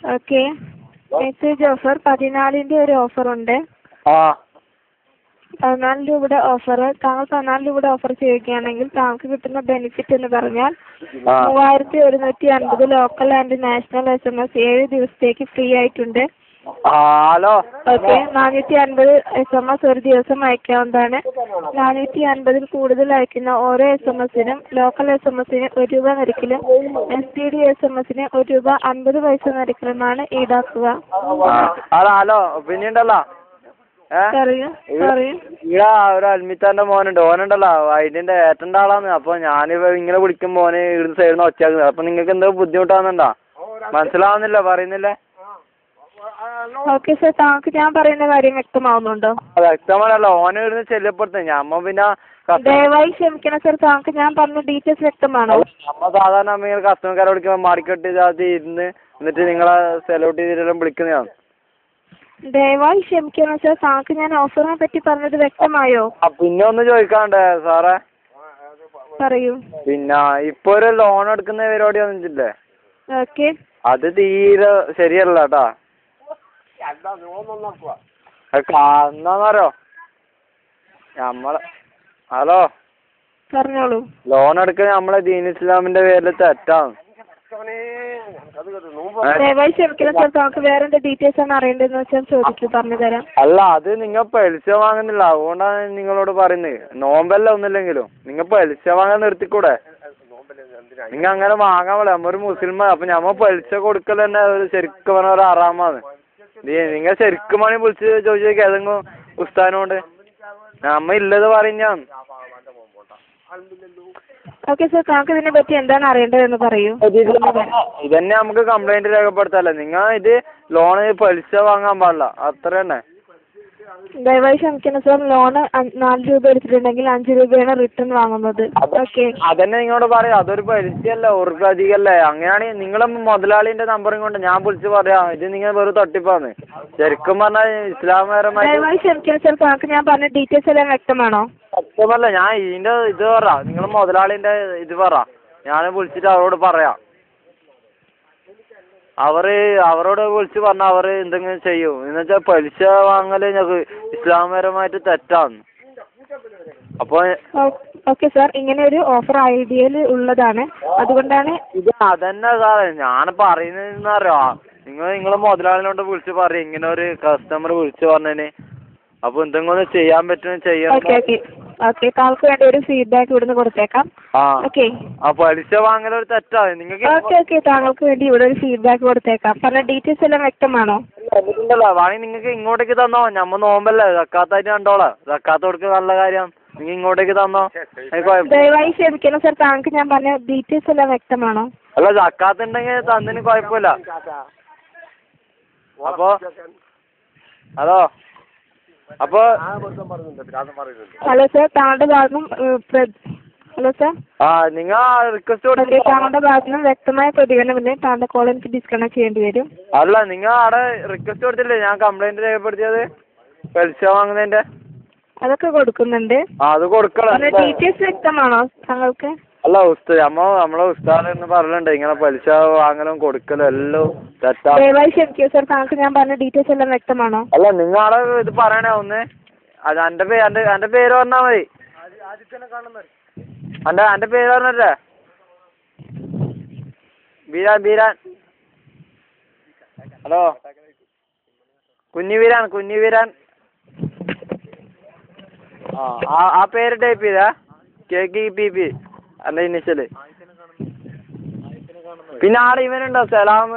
Okay. Message offer 14ന്റെ ഒരു ഓഫറുണ്ട്. ആ 14 രൂപയുടെ ഓഫർ. താങ്കൾ 14 രൂപയുടെ ഓഫർ ചെയ്യുകയാണെങ്കിൽ താങ്കൾക്ക് കിട്ടുന്ന ബെനിഫിറ്റ് എന്ന് പറഞ്ഞാൽ 3150 ലോക്കൽ ആൻഡ് നാഷണൽ SMS 7 ദിവസത്തേക്ക് ഫ്രീ ആയിട്ടുണ്ട്. ഹലോ. ഓക്കെ. 450 SMS ഒരു ദിവസം അയക്കാവുന്നതാണ്. 450-ൽ കൂടുതൽ അയക്കുന്ന ഓരോ SMS-നും ലോക്കൽ SMS-ന് ₹1 നിരക്കിലും STD SMS-ന് ₹1.50 നിരക്കിലുമാണ് ഈടാക്കുക. ഹലോ പിന്നെയുണ്ടല്ലോ ഇവിടെ ഒരു അൽമിത്താന്റെ മോനുണ്ട്. ഓനുണ്ടല്ലോ അതിന്റെ ഏട്ടന്റെ ആളാണ്. അപ്പൊ ഞാനിപ്പോ ഇങ്ങനെ വിളിക്കുമ്പോ ഓന് ഇവിടുന്ന് സൈഡിൽ നിന്ന് ഒച്ചയാക്കുന്നത്. അപ്പൊ നിങ്ങൾക്ക് എന്തോ ബുദ്ധിമുട്ടാകുന്നുണ്ടോ? മനസ്സിലാവുന്നില്ല പറയുന്നില്ലേ? ഓക്കെ സർ, താങ്കൾക്ക് ഞാൻ പറയുന്ന കാര്യം വ്യക്തമാവുന്നുണ്ടോ? വ്യക്തമാണല്ലോ. ഓനെ ഇവിടുന്ന് ശല്യപ്പെടുത്തും. ഞമ്മ പിന്നെ ദയവായി ക്ഷമിക്കണം സർ, താങ്കൾക്ക് ഞാൻ പറഞ്ഞ ഡീറ്റെയിൽസ് വ്യക്തമാണോ? നമ്മ സാധാരണ ഇങ്ങനെ കസ്റ്റമർക്കാരെ വിളിക്കുമ്പോൾ മാർക്കറ്റ് ഇതാത് ഇരുന്ന് എന്നിട്ട് നിങ്ങളെ സെലൗട്ട് ചെയ്തിട്ടെല്ലാം വിളിക്കുന്നതാണ്. ദയവായി ക്ഷമിക്കണം സർ, താങ്കൾക്ക് ഞാൻ ഓഫറിനെ പറ്റി പറഞ്ഞത് വ്യക്തമായോ? പിന്നെ ഒന്ന് ചോദിക്കാണ്ടേ സാറേ? പറയൂ. പിന്നെ ഇപ്പൊ ഒരു ലോൺ എടുക്കുന്ന പരിപാടി വന്നിട്ടില്ലേ? ഓക്കെ. അത് തീരെ ശരിയല്ല കേട്ടാ. എന്താന്നറിയോ നമ്മളെ ഹലോ പറഞ്ഞോളൂ. ലോൺ എടുക്കുന്ന നമ്മളെ ദീൻ ഇസ്ലാമിന്റെ പേരിൽ തെറ്റാണ്. ദയവായി ക്ഷമിക്കണം സർ, താങ്കൾക്ക് വേറെ എന്ത് ഡീറ്റെയിൽസ് ആണ് അറിയേണ്ടതെന്ന് വെച്ചാൽ ചോദിച്ചു പറഞ്ഞു തരാം. അല്ല അത് നിങ്ങൾ പലിശ വാങ്ങുന്നില്ല, അതുകൊണ്ടാണ് നിങ്ങളോട് പറയുന്നത്. നോമ്പല്ല ഒന്നുമില്ലെങ്കിലും നിങ്ങൾ പലിശ വാങ്ങാൻ നിർത്തിക്കൂടെ? നിങ്ങൾ അങ്ങനെ വാങ്ങാൻ പോലെ നമ്മൊരു മുസ്ലിമാണ്. അപ്പൊ ഞമ്മ പലിശ കൊടുക്കൽ തന്നെ ശരിക്കും പറഞ്ഞ ഒരു ഹറാമാണ്. നിങ്ങൾ ശരിക്കും വേണമെങ്കിൽ വിളിച്ച് ചോദിച്ചു ഏതെങ്കിലും ഉസ്താദിനോട്. നമ്മ ഇല്ലത് പറഞ്ഞാണ്. ഓക്കെ സർ, താങ്കൾക്ക് ഇതിനെ പറ്റി എന്താണ് അറിയേണ്ടതെന്ന് പറയൂ. ഇതന്നെ നമുക്ക് കംപ്ലൈന്റ് രേഖപ്പെടുത്താല്ലേ. നിങ്ങൾ ഇത് ലോണ് പലിശ വാങ്ങാൻ പാടില്ല, അത്ര തന്നെ. ദയവായി ക്ഷമിക്കണം സർ, ലോണ് 4 രൂപ എടുത്തിട്ടുണ്ടെങ്കിൽ 5 രൂപയാണ് റിട്ടേൺ വാങ്ങുന്നത്. ഓക്കെ. അതന്നെ നിങ്ങളോട് പറയാം. അതൊരു പലിശയല്ല, അധികല്ലേ. അങ്ങനെയാണെങ്കിൽ നിങ്ങളെ മുതലാളിന്റെ നമ്പറും കൊണ്ട് ഞാൻ വിളിച്ച് പറയാം ഇത് നിങ്ങൾ വെറും തട്ടിപ്പാന്ന്. ശരിക്കും പറഞ്ഞാൽ ഇസ്ലാമപരമായി. ദയവായി ക്ഷമിക്കണം സർ, താങ്കൾക്ക് ഞാൻ പറഞ്ഞ ഡീറ്റെയിൽസ് എല്ലാം വ്യക്തമാണോ? വ്യക്തമല്ല. ഞാൻ ഇതിന്റെ ഇത് പറ, നിങ്ങളെ മുതലാളിന്റെ ഇത് പറ, ഞാൻ വിളിച്ചിട്ട് അവരോട് പറയാം. അവരോട് വിളിച്ച് പറഞ്ഞാൽ അവർ എന്തെങ്കിലും ചെയ്യും. എന്ന് വെച്ചാൽ പലിശ വാങ്ങല് ഞങ്ങൾക്ക് ഇസ്ലാമപരമായിട്ട് തെറ്റാണ്. അപ്പോൾ ഓക്കെ സാർ, ഇങ്ങനെ ഒരു ഓഫർ ഐഡിയയിൽ ഉള്ളതാണ്, അതുകൊണ്ടാണ് ഇത്. അതന്നെ സാറേ ഞാൻ പറയുന്നതെന്ന് അറിയാം. നിങ്ങളെ മുതലാളിനോട് വിളിച്ച് പറയും ഇങ്ങനെ ഒരു കസ്റ്റമർ വിളിച്ച് പറഞ്ഞതിന്. അപ്പൊ എന്തെങ്കിലും ചെയ്യാൻ പറ്റുമെന്ന് ചെയ്യണം. ഓക്കെ, താങ്കൾക്ക് വേണ്ടി ഒരു ഫീഡ്ബാക്ക് ഇവിടുന്ന് കൊടുത്തേക്കാം. ഓക്കെ. പലിശ വാങ്ങലൊരു തെറ്റാണ് നിങ്ങൾക്ക്. ഓക്കെ, താങ്കൾക്ക് വേണ്ടി ഇവിടെ ഒരു ഫീഡ്ബാക്ക് കൊടുത്തേക്കാം. പറഞ്ഞ ഡീറ്റെയിൽസ് എല്ലാം വ്യക്തമാണോ? ഉണ്ടല്ലോ വേണമെങ്കിൽ നിങ്ങൾക്ക് ഇങ്ങോട്ടേക്ക് തന്നോ. നമ്മ നോമ്പല്ലേ, സക്കാത്തായിട്ട് കണ്ടോളാം. സക്കാത്ത് കൊടുക്കുക നല്ല കാര്യം. നിങ്ങൾ ഇങ്ങോട്ടേക്ക് തന്നോ. ദയവായി ക്ഷമിക്കണം സർ, താങ്കൾക്ക് ഞാൻ പറഞ്ഞ ഡീറ്റെയിൽസ് എല്ലാം വ്യക്തമാണോ? അല്ല സക്കാത്ത് ഉണ്ടെങ്കിൽ തന്നതിന് കുഴപ്പമില്ല. അപ്പോ ഹലോ അപ്പൊ ഹലോ സർ, താങ്കളുടെ ഭാഗം ഹലോ സർ. നിങ്ങൾ റിക്വസ്റ്റ് കൊടുത്തു. താങ്കളുടെ ഭാഗത്ത് നിന്ന് വ്യക്തമായ പ്രതികരണമില്ലേ, താങ്കളുടെ കോൾ എനിക്ക് ഡിസ്കണക്ട് ചെയ്യേണ്ടി വരും. അല്ല നിങ്ങൾ അവിടെ റിക്വസ്റ്റ് കൊടുത്തില്ലേ ഞാൻ കംപ്ലൈന്റ് രേഖപ്പെടുത്തിയത് പലിശ വാങ്ങുന്നതിന്റെ? അതൊക്കെ കൊടുക്കുന്നുണ്ട്. അത് കൊടുക്കണം. ഡീറ്റെയിൽസ് വ്യക്തമാണോ താങ്കൾക്ക്? അല്ല നമ്മളെ ഉസ്താദ് എന്ന് പറഞ്ഞിട്ടുണ്ട് ഇങ്ങനെ പലിശ വാങ്ങലും കൊടുക്കലും എല്ലാം തെറ്റാണ്. ദയവായി ക്ഷമിക്കൂ സർ, താങ്കൾക്ക് ഞാൻ പറഞ്ഞ ഡീറ്റെയിൽസ് എല്ലാം വ്യക്തമാണോ? അല്ല നിങ്ങളെ ഇത് പറയണേ ഒന്ന്. അത് എന്റെ പേര് പറഞ്ഞാൽ മതി. എന്റെ പേര് പറഞ്ഞല്ലേ? ബീരാൻ. ഹലോ കുഞ്ഞുവീരാൻ. ആ പേര് ടൈപ്പ് ചെയ്താ KKPP അല്ല ഇനിഷ്യല്. പിന്നെ ആടെ ഇവനുണ്ടോ സലാം?